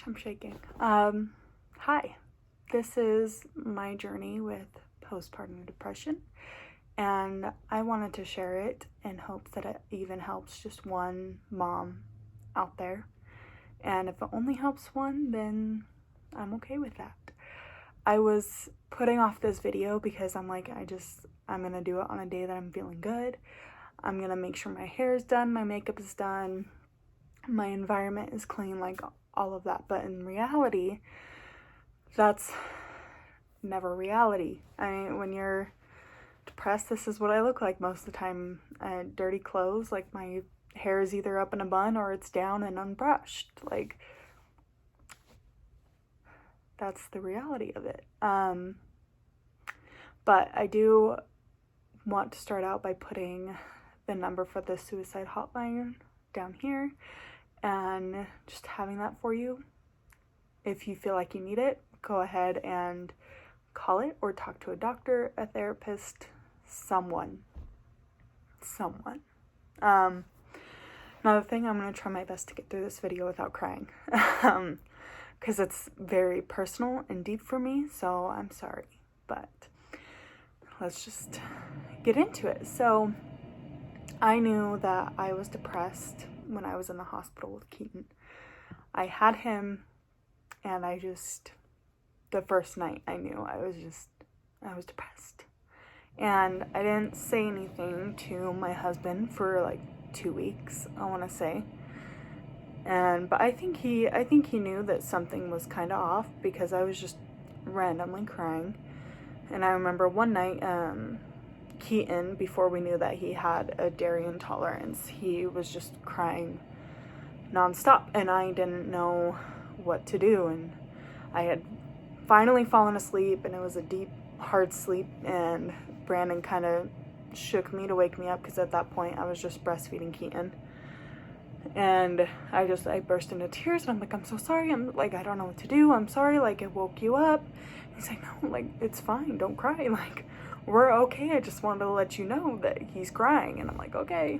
I'm shaking. Hi, this is my journey with postpartum depression, and I wanted to share it in hopes that it even helps just one mom out there. And if it only helps one, then I'm okay with that. I was putting off this video because I'm like, I'm gonna do it on a day that I'm feeling good. I'm gonna make sure my hair is done, my makeup is done, my environment is clean, like all of that. But in reality, that's never reality. I mean, when you're depressed, this is what I look like most of the time. Dirty clothes, like my hair is either up in a bun or it's down and unbrushed. Like, that's the reality of it. But I do want to start out by putting the number for the suicide hotline down here and just having that for you. If you feel like you need it, go ahead and call it or talk to a doctor, a therapist, someone. Another thing, I'm going to try my best to get through this video without crying because it's very personal and deep for me, so I'm sorry, but let's just get into it. So I knew that I was depressed when I was in the hospital with Keaton. I had him, and the first night I knew I was depressed. And I didn't say anything to my husband for like 2 weeks, I want to say. But I think he knew that something was kind of off because I was just randomly crying. And I remember one night, Keaton, before we knew that he had a dairy intolerance, he was just crying nonstop, and I didn't know what to do. And I had finally fallen asleep, and it was a deep, hard sleep, and Brandon kind of shook me to wake me up because at that point I was just breastfeeding Keaton. And I burst into tears, and I'm like, I'm so sorry. I'm like, I don't know what to do. I'm sorry. Like, it woke you up. He's like, no, like, it's fine. Don't cry. Like, we're okay. I just wanted to let you know that he's crying. And I'm like, okay.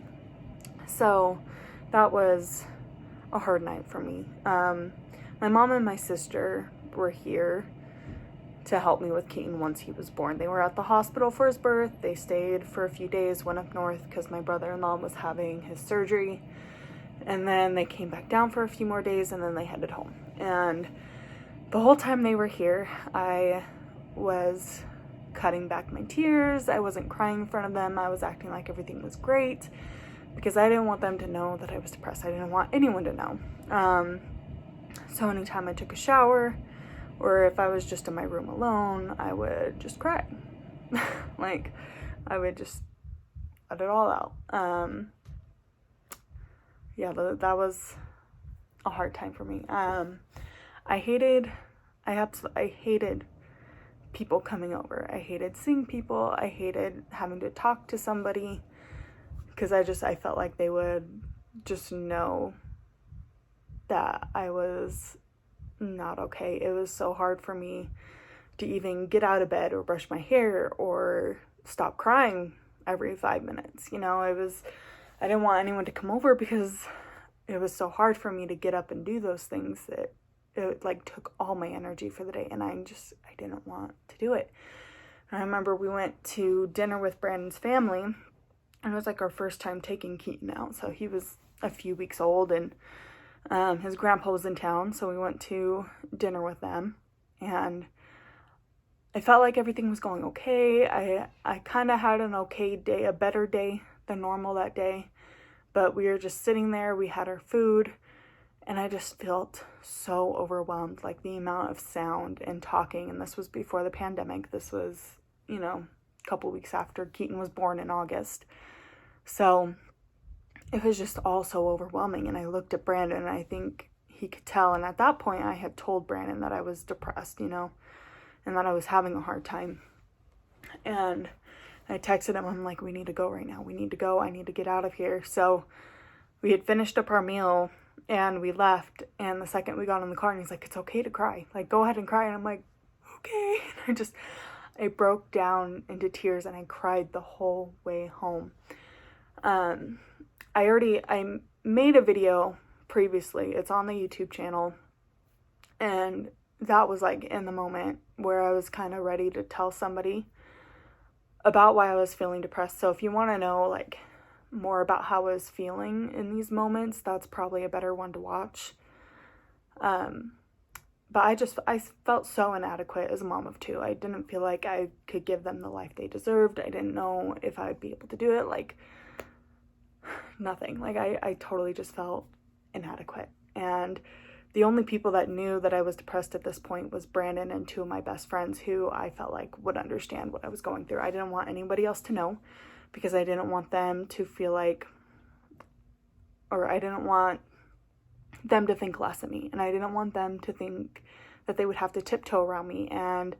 So that was a hard night for me. My mom and my sister were here to help me with Keaton once he was born. They were at the hospital for his birth. They stayed for a few days, went up north because my brother-in-law was having his surgery. And then they came back down for a few more days, and then they headed home. And the whole time they were here, I was cutting back my tears. I wasn't crying in front of them. I was acting like everything was great because I didn't want them to know that I was depressed. I didn't want anyone to know. So anytime I took a shower or if I was just in my room alone, I would just cry. Like, I would just let it all out. That was a hard time for me. I hated people coming over. I hated seeing people. I hated having to talk to somebody because I felt like they would just know that I was not okay. It was so hard for me to even get out of bed or brush my hair or stop crying every 5 minutes. I didn't want anyone to come over because it was so hard for me to get up and do those things that it like took all my energy for the day, and I didn't want to do it. And I remember we went to dinner with Brandon's family, and it was like our first time taking Keaton out. So he was a few weeks old, and his grandpa was in town, so we went to dinner with them, and I felt like everything was going okay. I kind of had an okay day, a better day than normal that day. But we were just sitting there, we had our food, and I just felt so overwhelmed, like the amount of sound and talking. And this was before the pandemic. This was, a couple weeks after Keaton was born in August. So it was just all so overwhelming. And I looked at Brandon, and I think he could tell. And at that point, I had told Brandon that I was depressed, and that I was having a hard time. And I texted him, I'm like, we need to go right now. We need to go. I need to get out of here. So we had finished up our meal and we left. And the second we got in the car, and he's like, it's okay to cry. Like, go ahead and cry. And I'm like, okay. And I broke down into tears, and I cried the whole way home. I made a video previously. It's on the YouTube channel. And that was like in the moment where I was kind of ready to tell somebody about why I was feeling depressed. So if you want to know like more about how I was feeling in these moments, that's probably a better one to watch. But I felt so inadequate as a mom of two. I didn't feel like I could give them the life they deserved. I didn't know if I'd be able to do it. Like, nothing. Like, I totally just felt inadequate. And the only people that knew that I was depressed at this point was Brandon and two of my best friends who I felt like would understand what I was going through. I didn't want anybody else to know because I didn't want them to feel like, or I didn't want them to think less of me, and I didn't want them to think that they would have to tiptoe around me and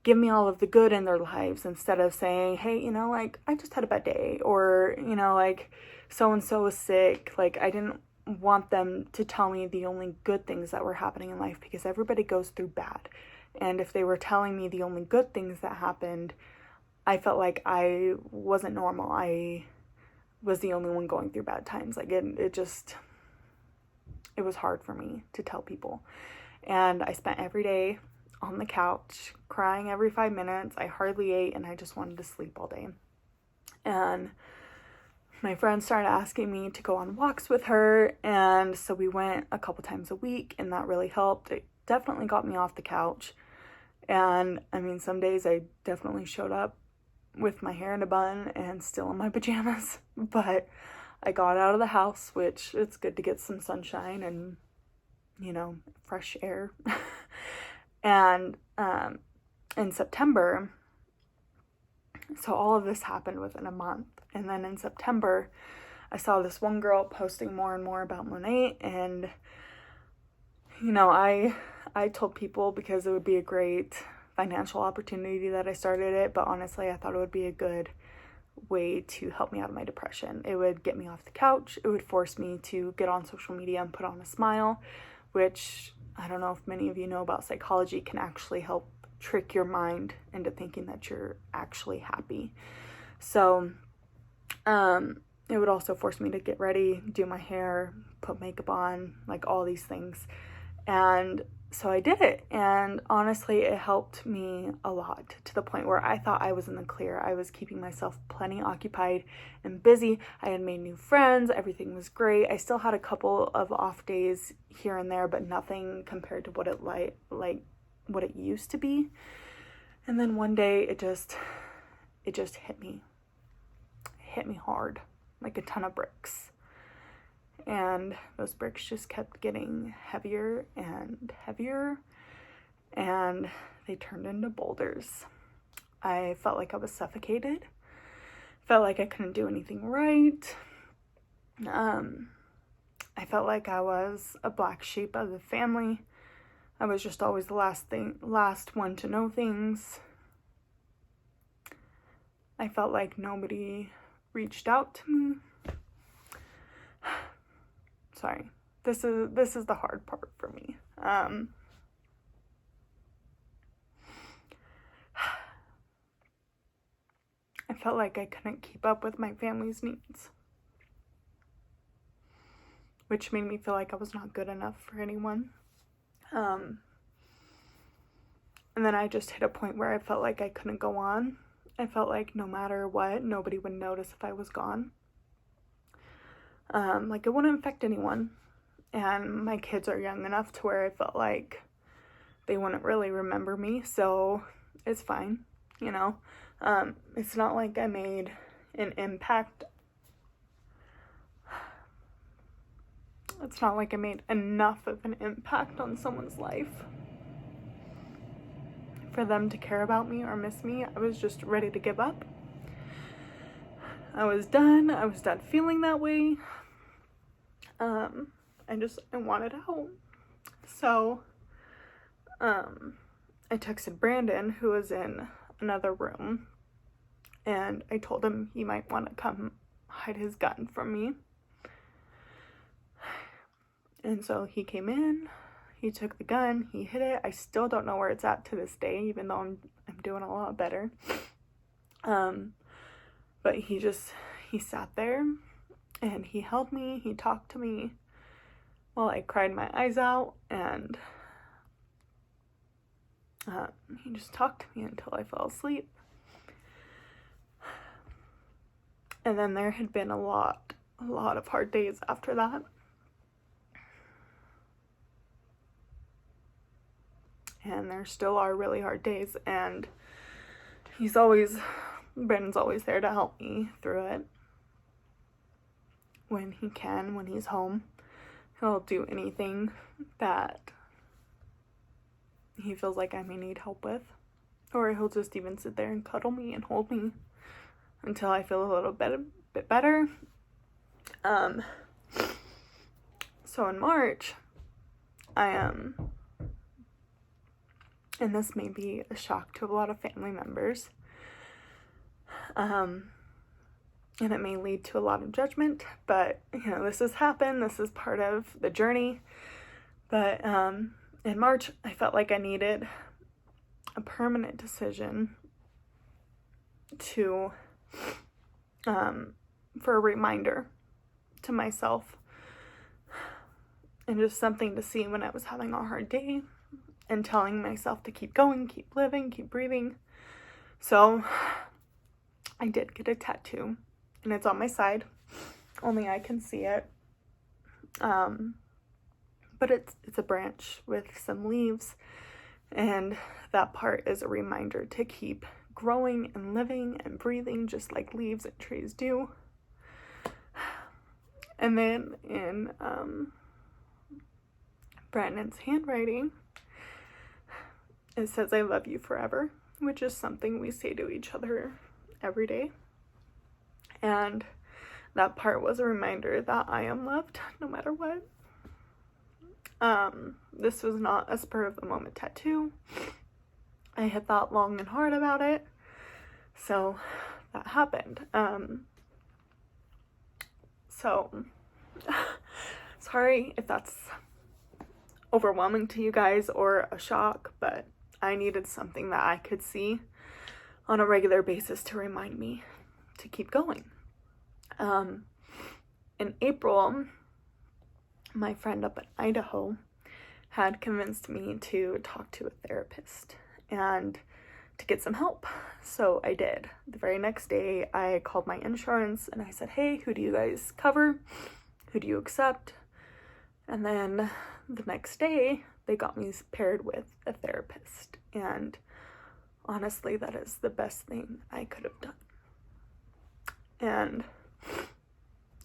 give me all of the good in their lives instead of saying, hey, you know, like, I just had a bad day, or, you know, like, so-and-so is sick. Like, I didn't want them to tell me the only good things that were happening in life, because everybody goes through bad. And if they were telling me the only good things that happened, I felt like I wasn't normal. I was the only one going through bad times. Like, it was hard for me to tell people. And I spent every day on the couch crying every 5 minutes. I hardly ate, and I just wanted to sleep all day. And my friend started asking me to go on walks with her, and so we went a couple times a week, and that really helped. It definitely got me off the couch. And I mean, some days I definitely showed up with my hair in a bun and still in my pajamas, but I got out of the house, which it's good to get some sunshine and, you know, fresh air. And in September, so all of this happened within a month. And then in September, I saw this one girl posting more and more about Monet. And, you know, I told people because it would be a great financial opportunity that I started it. But honestly, I thought it would be a good way to help me out of my depression. It would get me off the couch. It would force me to get on social media and put on a smile, which I don't know if many of you know about psychology, can actually help trick your mind into thinking that you're actually happy. So it would also force me to get ready, do my hair, put makeup on, like all these things. And so I did it, and honestly, it helped me a lot, to the point where I thought I was in the clear. I was keeping myself plenty occupied and busy. I had made new friends. Everything was great. I still had a couple of off days here and there, but nothing compared to what it what it used to be. And then one day it just hit me. It hit me hard, like a ton of bricks. And those bricks just kept getting heavier and heavier, and they turned into boulders. I felt like I was suffocated. Felt like I couldn't do anything right. I felt like I was a black sheep of the family. I was just always the last one to know things. I felt like nobody reached out to me. Sorry, this is the hard part for me. I felt like I couldn't keep up with my family's needs, which made me feel like I was not good enough for anyone. And then I just hit a point where I felt like I couldn't go on. I felt like no matter what, nobody would notice if I was gone. Like it wouldn't affect anyone. And my kids are young enough to where I felt like they wouldn't really remember me, so it's fine, you know. It's not like I made an impact. It's not like I made enough of an impact on someone's life for them to care about me or miss me. I was just ready to give up. I was done feeling that way. I wanted out. So, I texted Brandon, who was in another room, and I told him he might want to come hide his gun from me. And so he came in, he took the gun, he hid it. I still don't know where it's at to this day, even though I'm doing a lot better. But he sat there and he held me, he talked to me while I cried my eyes out, and He just talked to me until I fell asleep. And then there had been a lot of hard days after that. And there still are really hard days, and Brandon's always there to help me through it. When he can, when he's home, he'll do anything that he feels like I may need help with. Or he'll just even sit there and cuddle me and hold me until I feel a little bit better. So in March, and this may be a shock to a lot of family members, and it may lead to a lot of judgment, but, this has happened, this is part of the journey, but, in March, I felt like I needed a permanent decision for a reminder to myself, and just something to see when I was having a hard day, and telling myself to keep going, keep living, keep breathing. So I did get a tattoo, and it's on my side. Only I can see it. But it's a branch with some leaves, and that part is a reminder to keep growing and living and breathing just like leaves and trees do. And then in Brandon's handwriting, it says, "I love you forever," which is something we say to each other every day. And that part was a reminder that I am loved no matter what. This was not a spur of the moment tattoo. I had thought long and hard about it, so that happened. So sorry if that's overwhelming to you guys or a shock, but I needed something that I could see on a regular basis to remind me to keep going. In April, my friend up in Idaho had convinced me to talk to a therapist and to get some help. So I did. The very next day, I called my insurance and I said, "Hey, who do you guys cover? Who do you accept?" And then the next day, they got me paired with a therapist. And honestly, that is the best thing I could have done. And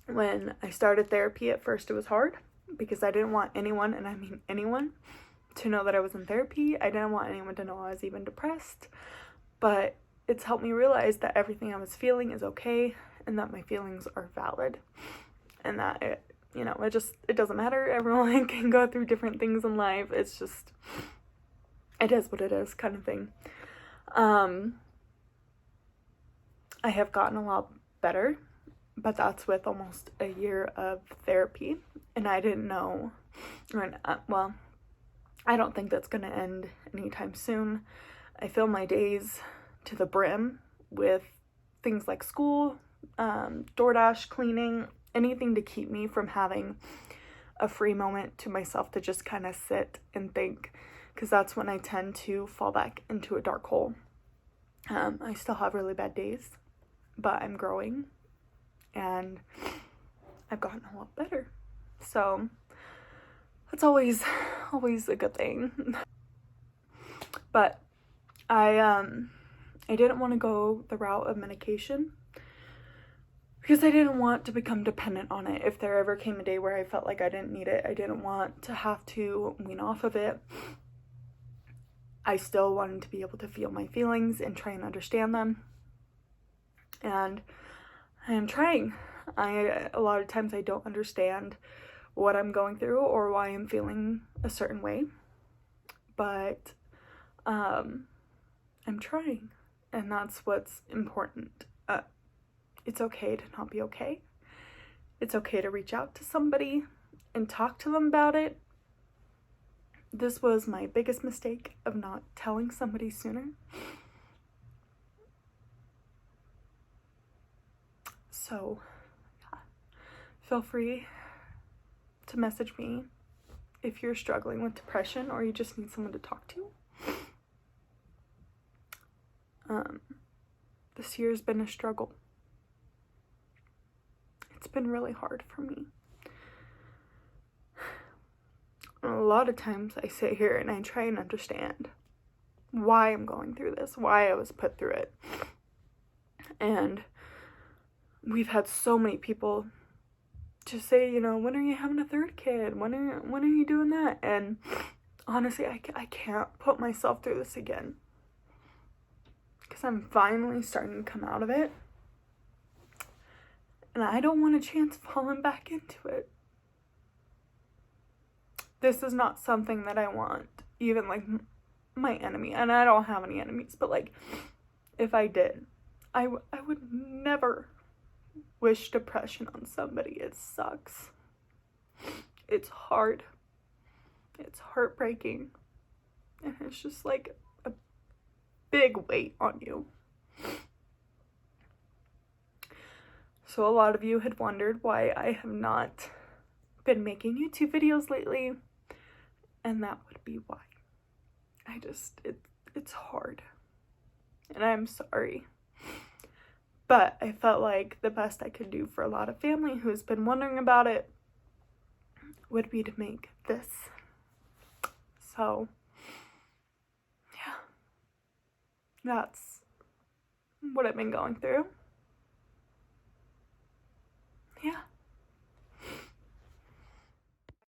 when I started therapy, at first it was hard because I didn't want anyone, and I mean anyone, to know that I was in therapy. I didn't want anyone to know I was even depressed. But it's helped me realize that everything I was feeling is okay, and that my feelings are valid, and that it doesn't matter. Everyone can go through different things in life. It's just, it is what it is, kind of thing. I have gotten a lot better, but that's with almost a year of therapy, and I didn't know, I don't think that's going to end anytime soon. I fill my days to the brim with things like school, DoorDash, cleaning, anything to keep me from having a free moment to myself to just kind of sit and think, because that's when I tend to fall back into a dark hole. I still have really bad days, but I'm growing, and I've gotten a lot better. So that's always a good thing. But I didn't want to go the route of medication because I didn't want to become dependent on it. If there ever came a day where I felt like I didn't need it, I didn't want to have to wean off of it. I still wanted to be able to feel my feelings and try and understand them. And I am trying. A lot of times I don't understand what I'm going through or why I'm feeling a certain way. But I'm trying. And that's what's important. It's okay to not be okay. It's okay to reach out to somebody and talk to them about it. This was my biggest mistake of not telling somebody sooner. So, yeah, feel free to message me if you're struggling with depression or you just need someone to talk to. This year's been a struggle. It's been really hard for me. And a lot of times I sit here and I try and understand why I'm going through this, why I was put through it. And we've had so many people just say, you know, when are you having a third kid? When are you doing that? And honestly, I can't put myself through this again. Because I'm finally starting to come out of it. And I don't want a chance falling back into it. This is not something that I want. Even like my enemy. And I don't have any enemies. But like, if I did, I would never wish depression on somebody. It sucks. It's hard. It's heartbreaking. And it's just like a big weight on you. So a lot of you had wondered why I have not been making YouTube videos lately. And that would be why. It's hard. And I'm sorry. But I felt like the best I could do for a lot of family who's been wondering about it would be to make this. So, yeah. That's what I've been going through. Yeah.